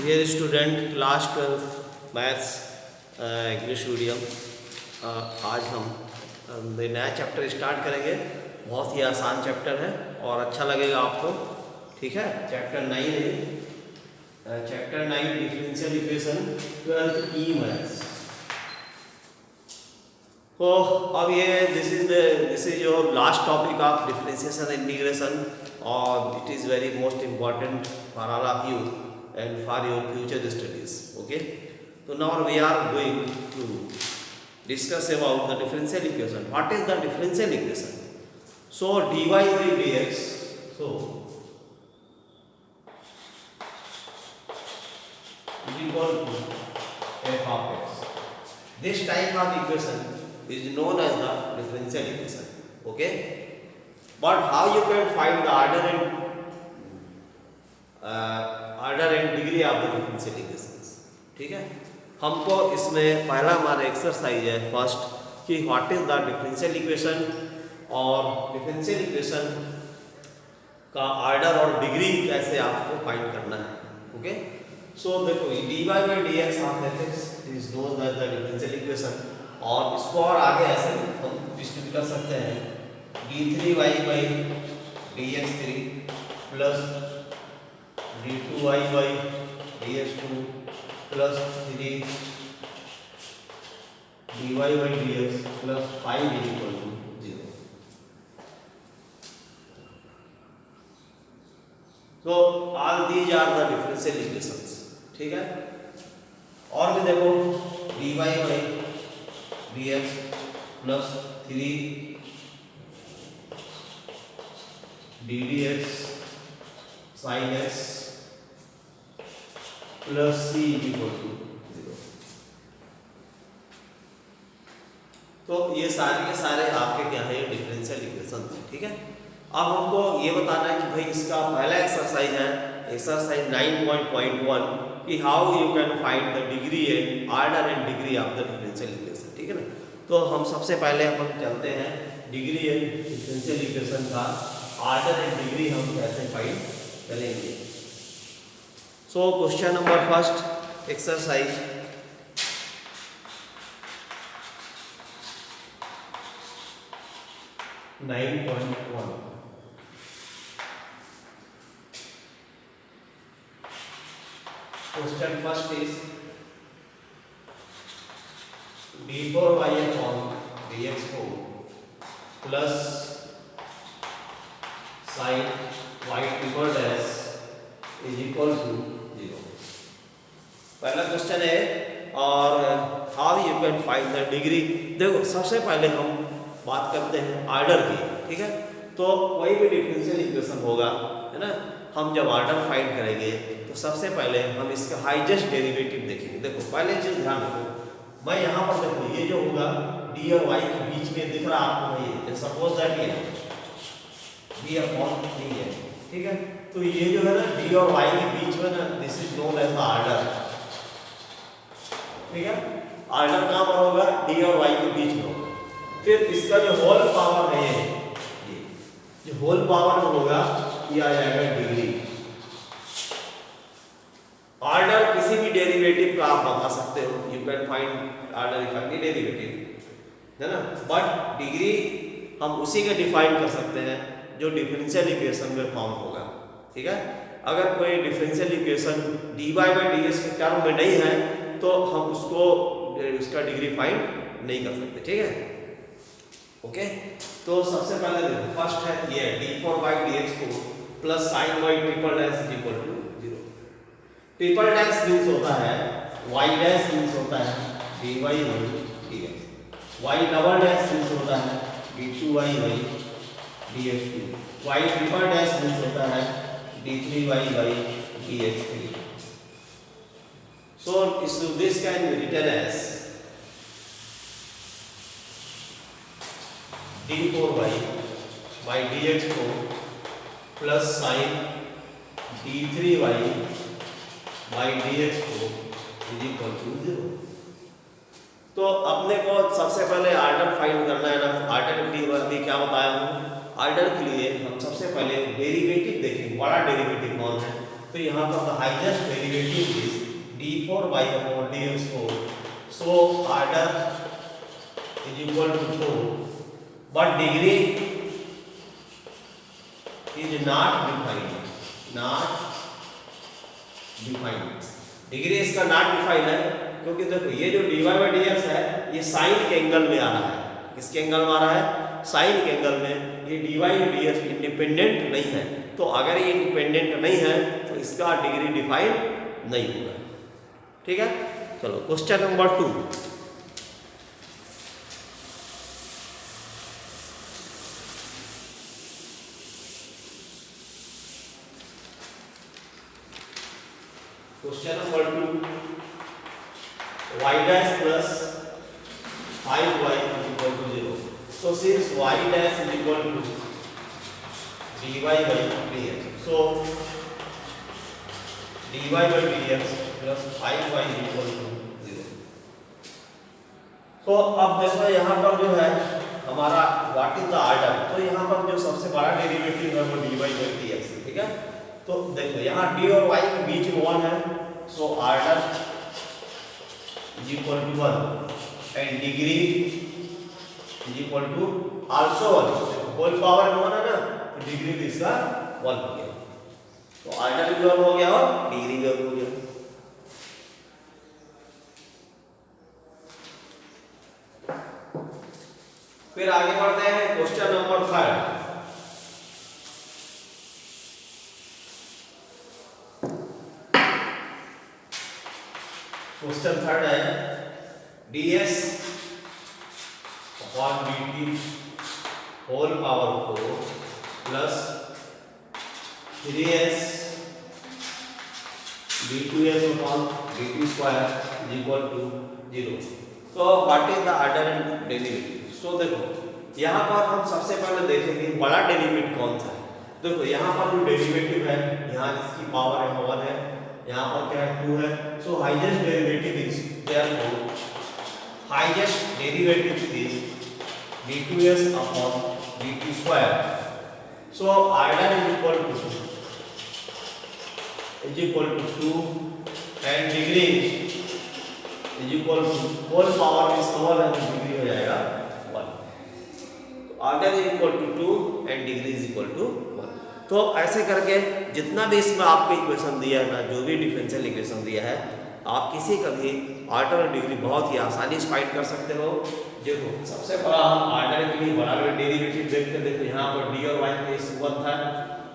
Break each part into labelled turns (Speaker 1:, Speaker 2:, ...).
Speaker 1: Dear student, class 12 maths English medium. आज हम नया चैप्टर स्टार्ट करेंगे। बहुत ही आसान चैप्टर है और अच्छा लगेगा आपको। ठीक है, चैप्टर 9 है, चैप्टर 9 डिफरेंशियल इक्वेशन 12th ई मैथ्स। तो अब ये this is your last topic of differentiation and integration और it is very most important for all of you and for your future studies. Okay, so now we are going to discuss about the differential equation. What is the differential equation? So dy by dx, so is equal to f of x. This type of equation is known as the differential equation. Okay, but how you can find the order and degree of the differential equations? ठीक है, हमको इसमें पहला हमारा exercise है first कि what is the differential equation और differential equation का ऑर्डर और डिग्री कैसे आपको फाइंड करना है। ओके, सो देखो dy by dx of fx is known as the differential equation और इसको और आगे ऐसे हम डिस्ट्रीब्यूट कर सकते हैं d3y by dx3 plus d2y by dx2 plus 3 dy by dx plus 5 is equal to 0. So all these are the differential equations. ठीक है, और भी देखो dy by dx plus 3 ddx sin x plus C equal to 0। तो ये सारे के सारे आपके क्या है, डिफरेंशियल इक्वेशन। ठीक है, अब हमको ये बताना है कि भाई इसका पहला एक्सरसाइज है एक्सरसाइज 9.1 कि how you can find the degree and order and degree of the differential equation. ठीक है ना, तो हम सबसे पहले हम चलते हैं डिग्री एंड डिफरेंशियल इक्वेशन का ऑर्डर एंड डिग्री हम कैसे फाइंड करेंगे। So question number first exercise (9.1). Question first is d4y upon dx4 plus sin y triple dash is equal to 0। पहला क्वेश्चन है और how you can find the degree. देखो सबसे पहले हम बात करते हैं ऑर्डर की। ठीक है, तो कोई भी डिफरेंशियल इक्वेशन होगा है ना, हम जब ऑर्डर फाइंड करेंगे तो सबसे पहले हम इसका हाईएस्ट डेरिवेटिव देखेंगे। देखो पहले चीज ध्यान रखो, मैं यहाँ पर देखो ये जो होगा डी और वाई के बीच में दिख रहा आपको, ये सपोज दैट ये डी अपॉन डी है। ठीक है, तो ये जो है ना डी और वाई के बीच में ना this is known as the order. ठीक है, ऑर्डर कहाँ पर होगा, डी और वाई के बीच में होगा। फिर इसका जो होल पावर है ये जो होल पावर में होगा ये आ जाएगा डिग्री। ऑर्डर किसी भी डेरिवेटिव का आप बता सकते हो, you can find order if any derivative है ना, बट डिग्री हम उसी का डिफाइन कर सकते हैं जो डिफरेंशियल इक्वेशन में फॉर्म होगा। ठीक है, अगर कोई differential equation dy by dx के टर्म में नहीं है तो हम उसका डिग्री फाइंड नहीं कर सकते। ठीक है, ओके, तो सबसे पहले देखो फर्स्ट है ये d4 by dx4 plus sin y triple dash is equal to 0। Triple dash means होता है y डैश मींस होता है dy by dx, y double dash means होता है d2y by dx2, y triple dash means होता है d3y by dx3। So this can be written as d4y by dx4 plus sin d3y by dx4 is equal to 0। तो अपने को सबसे पहले order find करना है ना। ऑर्डर के लिए क्या बताया हूँ, ऑर्डर के लिए हम सबसे पहले डेरिवेटिव देखेंगे, बड़ा डेरिवेटिव कौन है। तो यहाँ पर highest derivative is d4/dx4, so order is equal to 4, but degree is not defined. Degree इसका नॉट डिफाइंड है, क्योंकि देखो ये जो dy/dx है ये साइन के एंगल में आ रहा है। किसके एंगल में आ रहा है? साइन के एंगल में। ये dy/dx इंडिपेंडेंट नहीं है, तो अगर ये इंडिपेंडेंट नहीं है तो इसका डिग्री डिफाइंड नहीं होगा। ठीक है, चलो question number 2। Question number 2, y dash plus 5y is equal to 0. So since y dash is equal to dy/dx, so dy/dx plus 5y is equal to 0. तो अब देखो यहाँ पर जो है हमारा व्हाट इज द ऑर्डर, तो यहाँ पर जो सबसे बड़ा डेरिवेटिव है वो dy/dx है। ठीक है, तो देखो यहाँ d और y के बीच में 1 है, so order is equal to 1 and degree is equal to also 1। Whole power में 1 है ना, तो डिग्री भी इसका 1 हो गया। तो ऑर्डर भी 1 हो गया और डिग्री भी 1 हो गया। फिर आगे बढ़ते हैं क्वेश्चन नंबर 3। क्वेश्चन 3 है ds upon dt whole power 4 plus 3s d2s upon dt square is equal to 0। तो what is the order and derivative? So देखो यहाँ पर हम सबसे पहले देखेंगे बड़ा डेरिवेटिव कौन सा है। देखो यहाँ पर जो डेरिवेटिव है, यहाँ इसकी पावर है 1 है, यहाँ पर क्या है 2 है। So highest derivative is therefore highest derivative is d2s upon dt square. So order is equal to 2 and degree is equal to whole power में 1 है, तो डिग्री हो जाएगा 1। तो order is equal to 2 and degree is equal to 1। तो ऐसे करके जितना भी इसमें आपको इक्वेशन दिया है ना, जो भी डिफरेंशियल इक्वेशन दिया है, आप किसी का भी ऑर्डर और डिग्री बहुत ही आसानी से फाइंड कर सकते हो। देखो सबसे बड़ा हम ऑर्डर के लिए बड़ा डेरिवेटिव देखते। देखो यहाँ पर डी और वाई केस 1 था,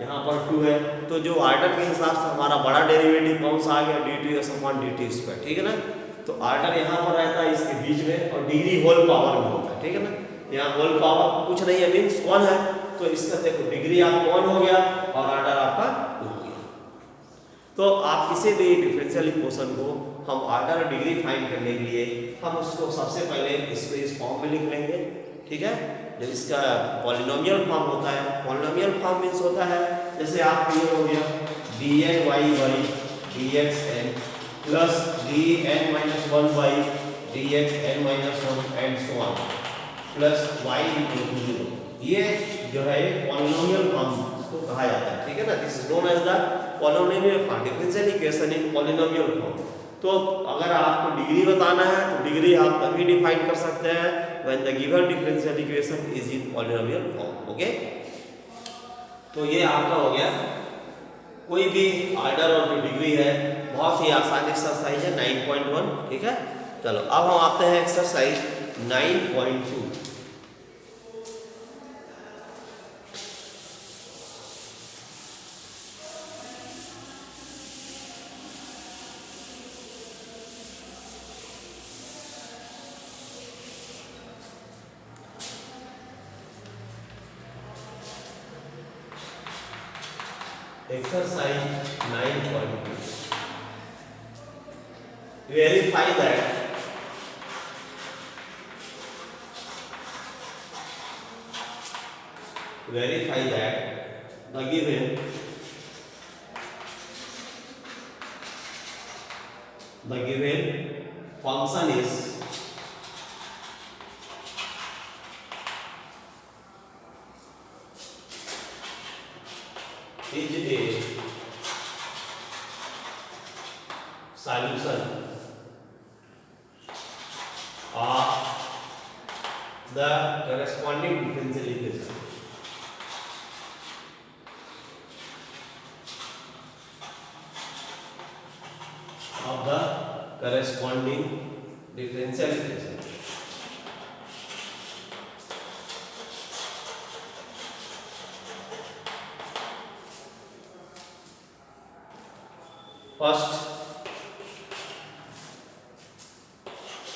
Speaker 1: यहाँ पर 2 है, तो जो ऑर्डर के हिसाब से हमारा बड़ा डेरिवेटिव कौन सा आ गया? d2s upon dt square. ठीक है ना, तो ऑर्डर यहाँ पर रहता है इसके बीच में और डिग्री होल पावर में होता है। ठीक है ना, यहाँ होल पावर कुछ नहीं है, मीन्स 1 है, तो इसका देखो डिग्री आपका 1 हो गया और ऑर्डर आपका 2 हो गया। तो आप किसी भी डिफरेंशियल इक्वेशन को हम ऑर्डर और डिग्री फाइंड करने के लिए हम उसको सबसे पहले इसको इस फॉर्म में लिख लेंगे। ठीक है, जो इसका पॉलिनोमियल फॉर्म होता है, पॉलिनोमियल फॉर्म मीन्स होता है जैसे आपका ये हो गया dny/dxn plus dn-1/dxn-1 and so on plus y equal to 0। ये जो है पॉलिनोमियल फॉर्म को कहा जाता है। ठीक है ना, this is known as the polynomial form, differential equation in polynomial form. तो अगर आपको डिग्री बताना है तो डिग्री आप तभी डिफाइन कर सकते हैं when the given differential equation is in polynomial form. Okay, तो ये आपका हो गया कोई भी ऑर्डर और जो डिग्री है, बहुत ही आसान एक्सरसाइज है 9.1। ठीक है, चलो अब हम आते हैं exercise 9.2। Exercise 9.2. Verify that the given function is a solution of the corresponding differential equation. Of the corresponding differential equation. First,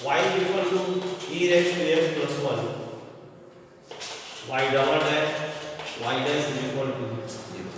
Speaker 1: y equal to e raised to x plus 1, y double dash y dash is equal to 0.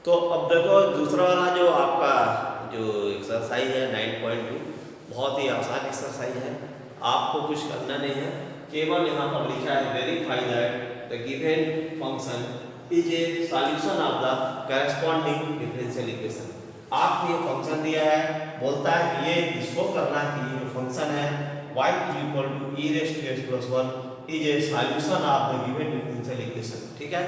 Speaker 1: तो अब देखो दूसरा वाला जो आपका जो exercise है 9.2 बहुत ही आसान एक्सरसाइज है, आपको कुछ करना नहीं है, केवल यहाँ पर लिखा है verify that the given function is a solution of the corresponding differential equation. आपको ये फंक्शन दिया है, बोलता है कि ये शो करना है कि ये फंक्शन है y equal to e raise to x plus 1 is a solution of the given differential equation. ठीक है,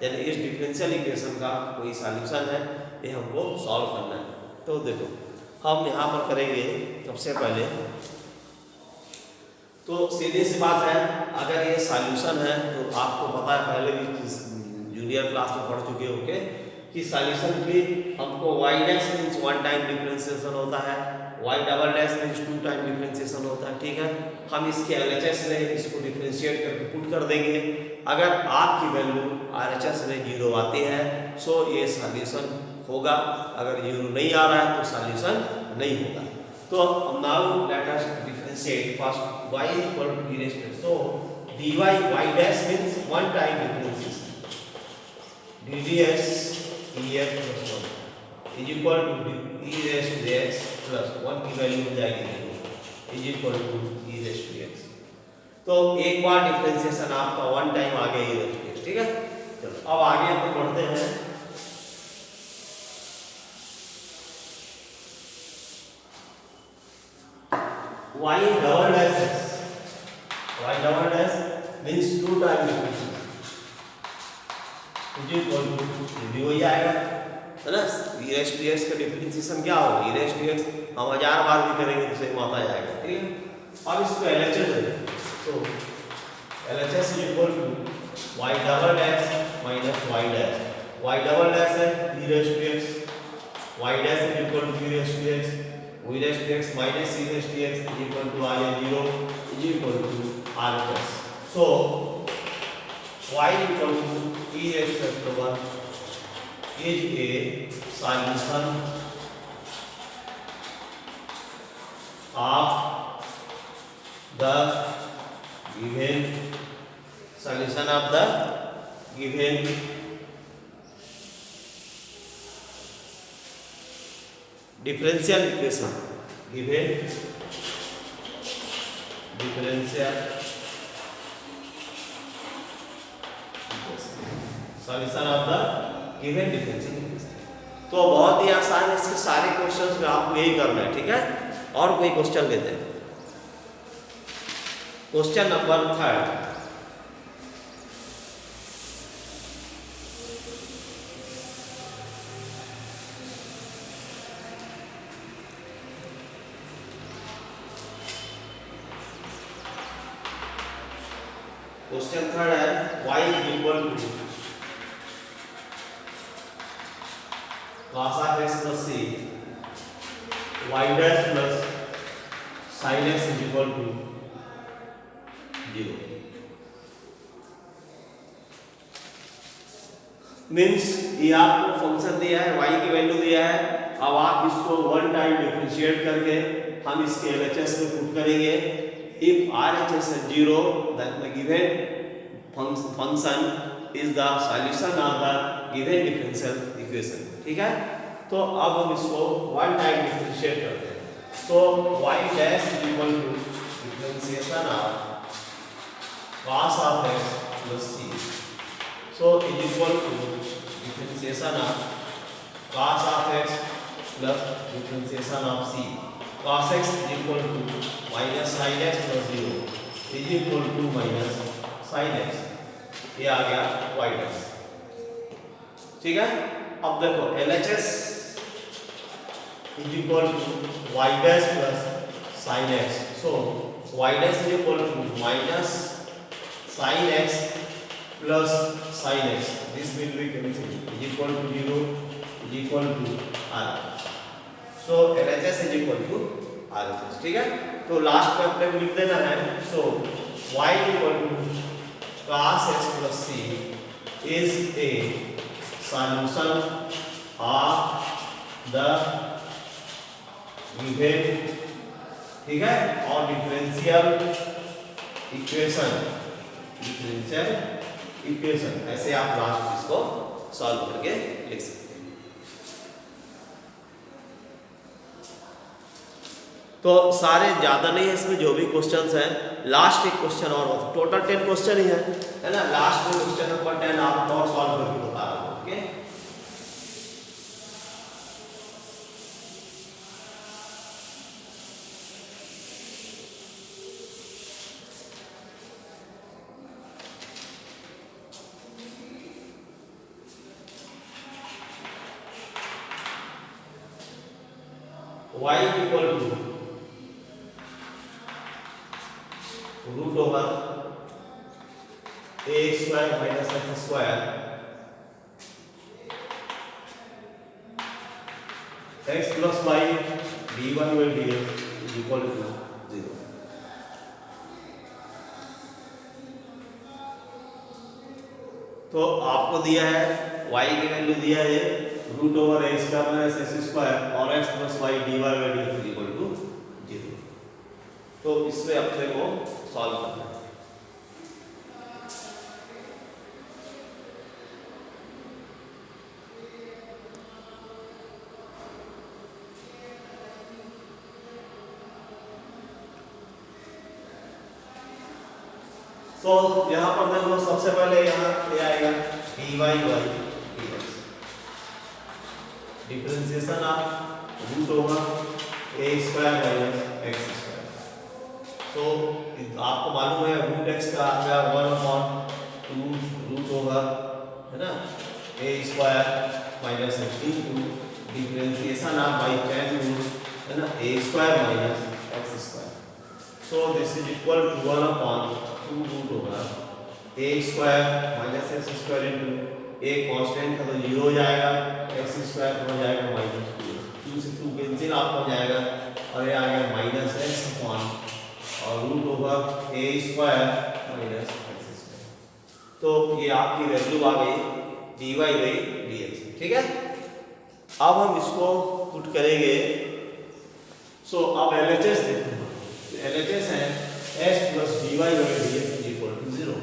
Speaker 1: यानी इस डिफरेंशियल इक्वेशन का कोई सॉल्यूशन है, ये हमको सॉल्व करना है। तो देखो हम यहाँ पर करेंगे सबसे पहले, तो सीधी सी बात है, अगर ये सॉल्यूशन है तो आपको पता है, पहले भी जूनियर क्लास में पढ़ चुके होंगे कि सॉल्यूशन के हमको y dash means 1 time differentiation होता है, y double dash means 2 time differentiation होता है। ठीक है, हम इसके LHS में इसको डिफरेंशिएट करके पुट कर देंगे। अगर आपकी वैल्यू RHS में 0 आती है सो ये सॉल्यूशन होगा, अगर 0 नहीं आ रहा है तो सॉल्यूशन नहीं होगा। तो now let us differentiate first y equal to e raise to, so dy y dash means 1 time differentiation, ddx dx plus 1 is equal to e raised to x plus 1 की वैल्यू हो जाएगी 0 is equal to e raised to x। तो एक बार differentiation आपका 1 time आ गया e raised to x। ठीक है, चलो अब आगे हम बढ़ते हैं। y double dash y double dash means 2 time differentiation is equal to भी हो जाएगा, है ना। e रेज़ टू x का डिफरेंशिएशन क्या होगा, e रेज़ टू x हम 1000 बार भी करेंगे तो सेम आता जाएगा। ठीक है, अब इसको LHS है, तो LHS is equal to y double dash minus y dash, y double dash है e raise to x, y dash is equal to e raise to x, e raise to x minus e raise to x is equal to आ गया 0 is equal to RHS। So y equal to e raise to 1 is a solution of the given solution of the given differential equation, given differential solution of the given differential equation. तो बहुत ही आसान है, इसके सारे questions में आपको यही करना है। ठीक है, और कोई क्वेश्चन लेते हैं। क्वेश्चन नंबर 3, क्वेश्चन 3 है y equal to cos of x plus c y dash plus sin x is equal to 0 means ये आपको फंक्शन दिया है, y की वैल्यू दिया है, अब आप इसको 1 टाइम डिफरेंशिएट करके हम इसके LHS में पुट करेंगे। If RHS is 0 then the given function is the solution of the given differential equation। ठीक है, तो अब हम इसको 1 टाइम डिफरेंशिएट करते हैं। So y dash equal to differentiation of cos of x plus c, so is equal to differentiation of cos of x plus differentiation of c। cos x is equal to minus sin x plus 0 is equal to minus sin x, ये आ गया y dash. ठीक है, अब देखो LHS is equal to y dash plus sin x, so y dash is equal to minus sin x plus sin x, this will be cancel, is equal to 0 is equal to r, so LHS is equal to RHS, ठीक है। तो last में अपने को लिख देना है, so y equal to cos x plus c is a solution of the given, ठीक है, और डिफरेंशियल इक्वेशन ऐसे आप लास्ट इसको सॉल्व करके लिख सकते हैं। तो सारे ज्यादा नहीं है इसमें, जो भी क्वेश्चंस हैं, लास्ट एक क्वेश्चन और टोटल 10 क्वेश्चन ही है ना। लास्ट में क्वेश्चन नंबर 10 आप और सॉल्व करके बता रहा हूं, okay. y equal to root over a square minus x square x plus y dy by dx is equal to 0। तो आपको दिया है y की वैल्यू दिया है root over a square minus x square और x plus y dy by dx is equal to 0। तो इसमें अपने को सॉल्व करना है। तो यहाँ पर देखो सबसे पहले यहाँ क्या आएगा dy by dx, differentiation of root over a square minus x square. तो आपको मालूम है रूट x का आ गया 1/2 रूट ओवर, है ना, a square minus x into differentiation of by tan root, है ना, a square minus x square. So this is equal to 1/2 root over a square minus x square into a constant है तो 0 हो जाएगा, x square हो जाएगा minus 2 से 2 cancel out हो जाएगा और ये आ गया माइनस x अपॉन और root over a square minus x square. तो ये आपकी वैल्यू आ गई dy बाई dx, ठीक है। अब हम इसको पुट करेंगे, सो अब LHS देखते हैं। LHS है x plus dy by dx is equal to 0।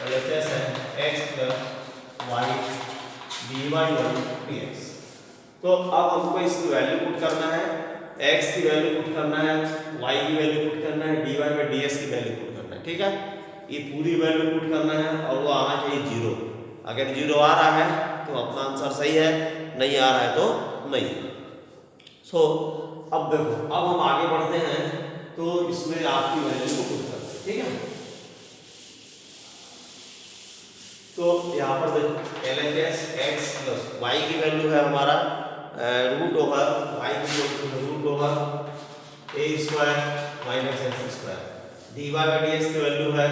Speaker 1: LHS है x plus y dy by dx। तो अब हमको इसकी वैल्यू पुट करना है, x की वैल्यू पुट करना है, y की वैल्यू पुट करना है, dy बाई ds की वैल्यू पुट करना है, ठीक है। ये पूरी वैल्यू पुट करना है और वो आना चाहिए 0। अगर 0 आ रहा है तो अपना आंसर सही है, नहीं आ रहा है तो नहीं। सो अब देखो, अब हम आगे बढ़ते हैं, तो इसमें आपकी वैल्यू को पुट करते हैं, ठीक है। तो यहाँ पर देखो LHS x प्लस y की वैल्यू है हमारा रूट ओवर y की root over a square minus x square, dy by dx की वैल्यू है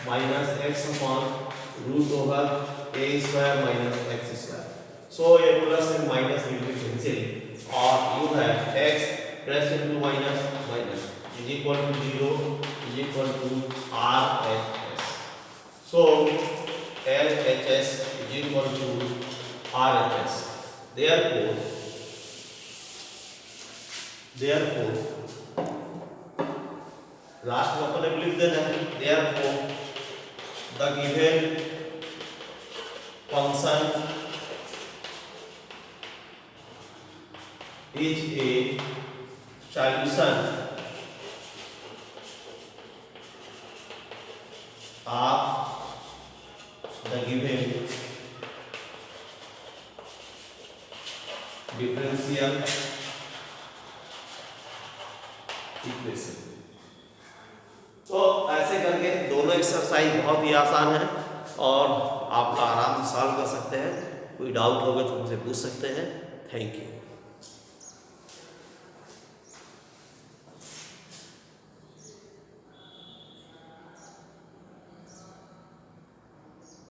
Speaker 1: minus x upon root over a square minus x square. So ये plus and minus will be cancel और यू है x plus into minus minus is equal to 0 is equal to RHS। So LHS is equal to RHS. Therefore, last में अपन लिख देना है, therefore the given function is a solution of the given differential equation। तो ऐसे करके दोनों exercise बहुत ही आसान है और आप आराम से सॉल्व कर सकते हैं। कोई डाउट होगा तो हमसे पूछ सकते हैं। Thank you.